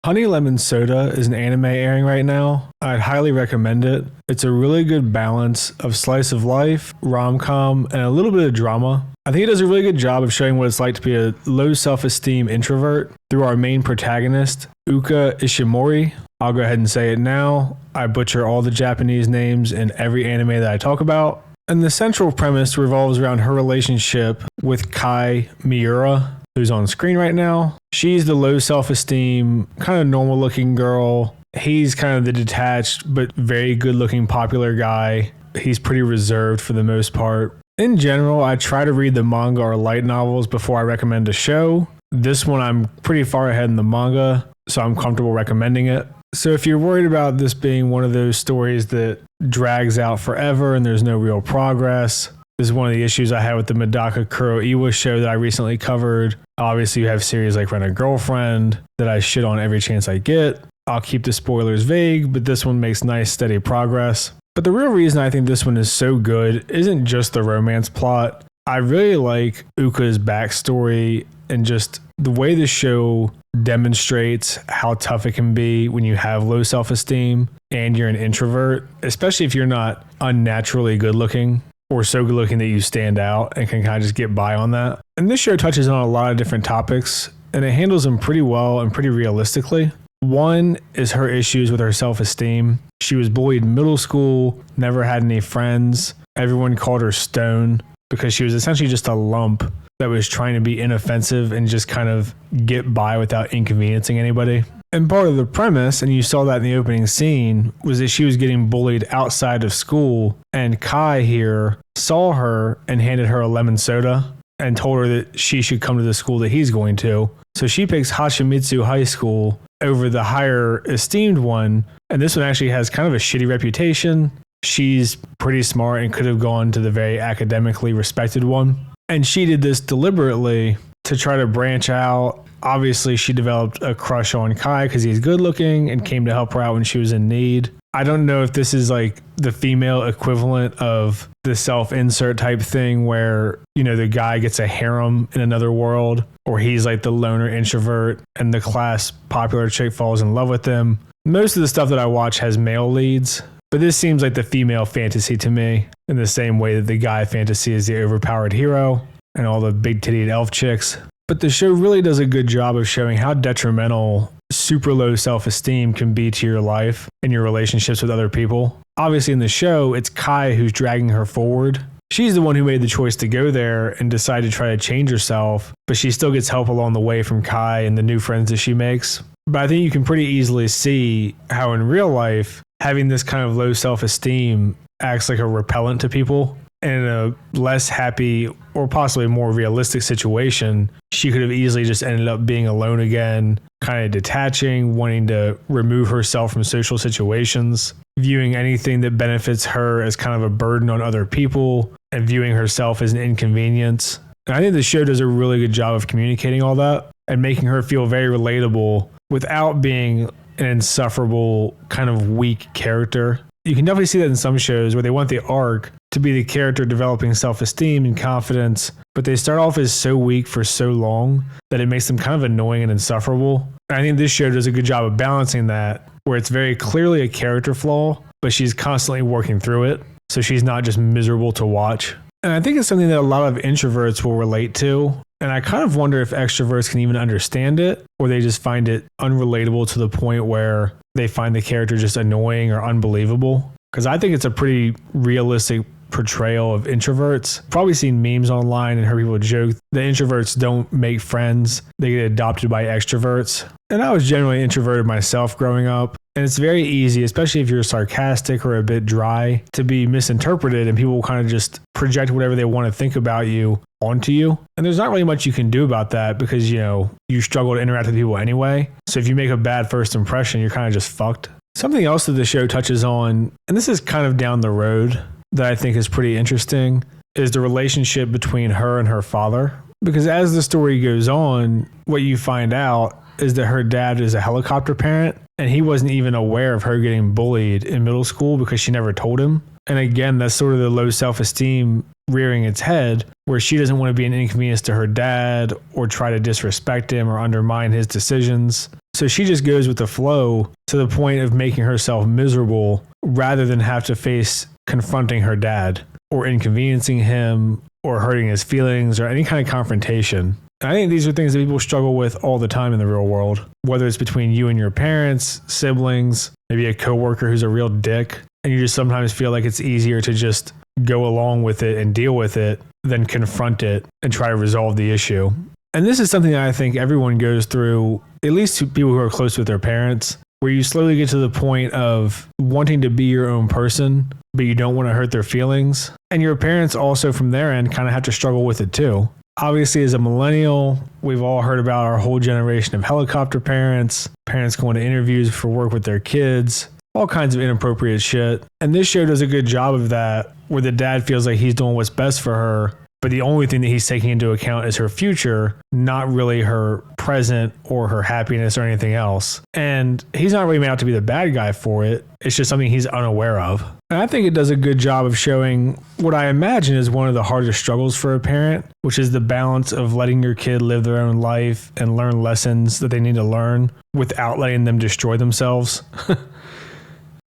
Honey Lemon Soda is an anime airing right now. I'd highly recommend it. It's a really good balance of slice of life, rom-com, and a little bit of drama. I think it does a really good job of showing what it's like to be a low self-esteem introvert through our main protagonist, Uka Ishimori. I'll go ahead and say it now. I butcher all the Japanese names in every anime that I talk about. And the central premise revolves around her relationship with Kai Miura, who's on screen right now. She's the low self-esteem, kind of normal looking girl. He's kind of the detached but very good looking popular guy. He's pretty reserved for the most part. In general, I try to read the manga or light novels before I recommend a show. This one I'm pretty far ahead in the manga, so I'm comfortable recommending it. So if you're worried about this being one of those stories that drags out forever and there's no real progress, this is one of the issues I had with the Medaka Kuroiwa show that I recently covered. Obviously, you have series like Rent a Girlfriend that I shit on every chance I get. I'll keep the spoilers vague, but this one makes nice, steady progress. But the real reason I think this one is so good isn't just the romance plot. I really like Uka's backstory and just the way the show demonstrates how tough it can be when you have low self-esteem and you're an introvert, especially if you're not unnaturally good looking or so good looking that you stand out and can kind of just get by on that. And this show touches on a lot of different topics and it handles them pretty well and pretty realistically. One is her issues with her self-esteem. She was bullied in middle school, never had any friends. Everyone called her Stone because she was essentially just a lump that was trying to be inoffensive and just kind of get by without inconveniencing anybody. And part of the premise, and you saw that in the opening scene, was that she was getting bullied outside of school. And Kai here saw her and handed her a lemon soda and told her that she should come to the school that he's going to. So she picks Hashimitsu High School over the higher esteemed one. And this one actually has kind of a shitty reputation. She's pretty smart and could have gone to the very academically respected one. And she did this deliberately to try to branch out. Obviously, she developed a crush on Kai because he's good looking and came to help her out when she was in need. I don't know if this is like the female equivalent of the self-insert type thing where, you know, the guy gets a harem in another world, or he's like the loner introvert and the class popular chick falls in love with him. Most of the stuff that I watch has male leads, but this seems like the female fantasy to me, in the same way that the guy fantasy is the overpowered hero and all the big tittied elf chicks. But the show really does a good job of showing how detrimental super low self-esteem can be to your life and your relationships with other people. Obviously in the show, it's Kai who's dragging her forward. She's the one who made the choice to go there and decide to try to change herself, but she still gets help along the way from Kai and the new friends that she makes. But I think you can pretty easily see how in real life, having this kind of low self-esteem acts like a repellent to people. And in a less happy or possibly more realistic situation, she could have easily just ended up being alone again, kind of detaching, wanting to remove herself from social situations, viewing anything that benefits her as kind of a burden on other people, and viewing herself as an inconvenience. And I think the show does a really good job of communicating all that and making her feel very relatable without being an insufferable kind of weak character. You can definitely see that in some shows where they want the arc to be the character developing self-esteem and confidence, but they start off as so weak for so long that it makes them kind of annoying and insufferable. And I think this show does a good job of balancing that, where it's very clearly a character flaw, but she's constantly working through it, so she's not just miserable to watch. And I think it's something that a lot of introverts will relate to. And I kind of wonder if extroverts can even understand it, or they just find it unrelatable to the point where they find the character just annoying or unbelievable. Because I think it's a pretty realistic portrayal of introverts. Probably seen memes online and heard people joke that introverts don't make friends, they get adopted by extroverts. And I was generally introverted myself growing up. And it's very easy, especially if you're sarcastic or a bit dry, to be misinterpreted, and people will kind of just project whatever they want to think about you onto you. And there's not really much you can do about that because, you know, you struggle to interact with people anyway. So if you make a bad first impression, you're kind of just fucked. Something else that the show touches on, and this is kind of down the road, that I think is pretty interesting, is the relationship between her and her father. Because as the story goes on, what you find out is that her dad is a helicopter parent, and he wasn't even aware of her getting bullied in middle school because she never told him. And again, that's sort of the low self-esteem rearing its head, where she doesn't want to be an inconvenience to her dad or try to disrespect him or undermine his decisions. So she just goes with the flow to the point of making herself miserable rather than have to face confronting her dad or inconveniencing him or hurting his feelings or any kind of confrontation. I think these are things that people struggle with all the time in the real world, whether it's between you and your parents, siblings, maybe a coworker who's a real dick, and you just sometimes feel like it's easier to just go along with it and deal with it than confront it and try to resolve the issue. And this is something that I think everyone goes through, at least people who are close with their parents, where you slowly get to the point of wanting to be your own person, but you don't want to hurt their feelings. And your parents also from their end kind of have to struggle with it too. Obviously, as a millennial, we've all heard about our whole generation of helicopter parents, parents going to interviews for work with their kids, all kinds of inappropriate shit. And this show does a good job of that, where the dad feels like he's doing what's best for her, but the only thing that he's taking into account is her future, not really her present or her happiness or anything else. And he's not really made out to be the bad guy for it. It's just something he's unaware of. And I think it does a good job of showing what I imagine is one of the hardest struggles for a parent, which is the balance of letting your kid live their own life and learn lessons that they need to learn without letting them destroy themselves.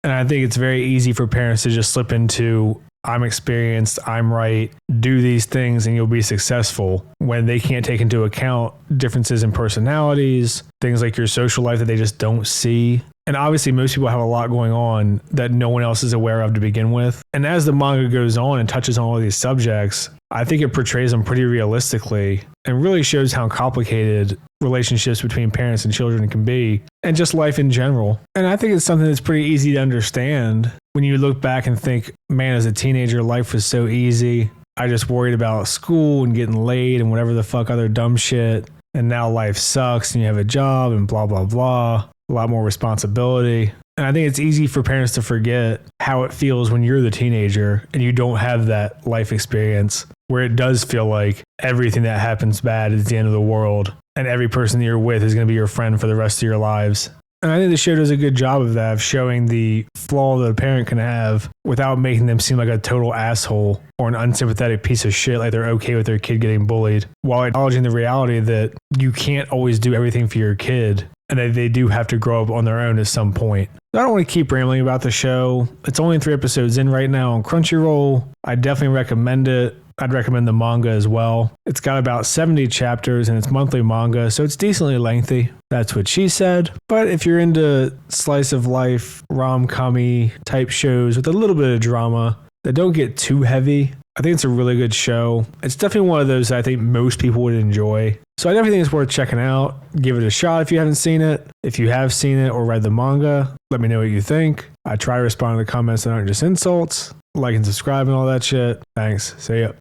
And I think it's very easy for parents to just slip into, I'm experienced, I'm right, do these things and you'll be successful, when they can't take into account differences in personalities, things like your social life that they just don't see. And obviously most people have a lot going on that no one else is aware of to begin with. And as the manga goes on and touches on all these subjects, I think it portrays them pretty realistically and really shows how complicated relationships between parents and children can be, and just life in general. And I think it's something that's pretty easy to understand when you look back and think, man, as a teenager, life was so easy. I just worried about school and getting laid and whatever the fuck other dumb shit. And now life sucks and you have a job and blah, blah, blah. A lot more responsibility. And I think it's easy for parents to forget how it feels when you're the teenager and you don't have that life experience, where it does feel like everything that happens bad is the end of the world and every person that you're with is going to be your friend for the rest of your lives. And I think the show does a good job of that, of showing the flaw that a parent can have without making them seem like a total asshole or an unsympathetic piece of shit, like they're okay with their kid getting bullied, while acknowledging the reality that you can't always do everything for your kid and that they do have to grow up on their own at some point. I don't want to keep rambling about the show. It's only 3 episodes in right now on Crunchyroll. I definitely recommend it. I'd recommend the manga as well. It's got about 70 chapters and it's monthly manga, so it's decently lengthy. That's what she said. But if you're into slice of life, rom-com-y type shows with a little bit of drama that don't get too heavy, I think it's a really good show. It's definitely one of those that I think most people would enjoy. So I definitely think it's worth checking out. Give it a shot if you haven't seen it. If you have seen it or read the manga, let me know what you think. I try to respond to the comments that aren't just insults. Like and subscribe and all that shit. Thanks. See ya.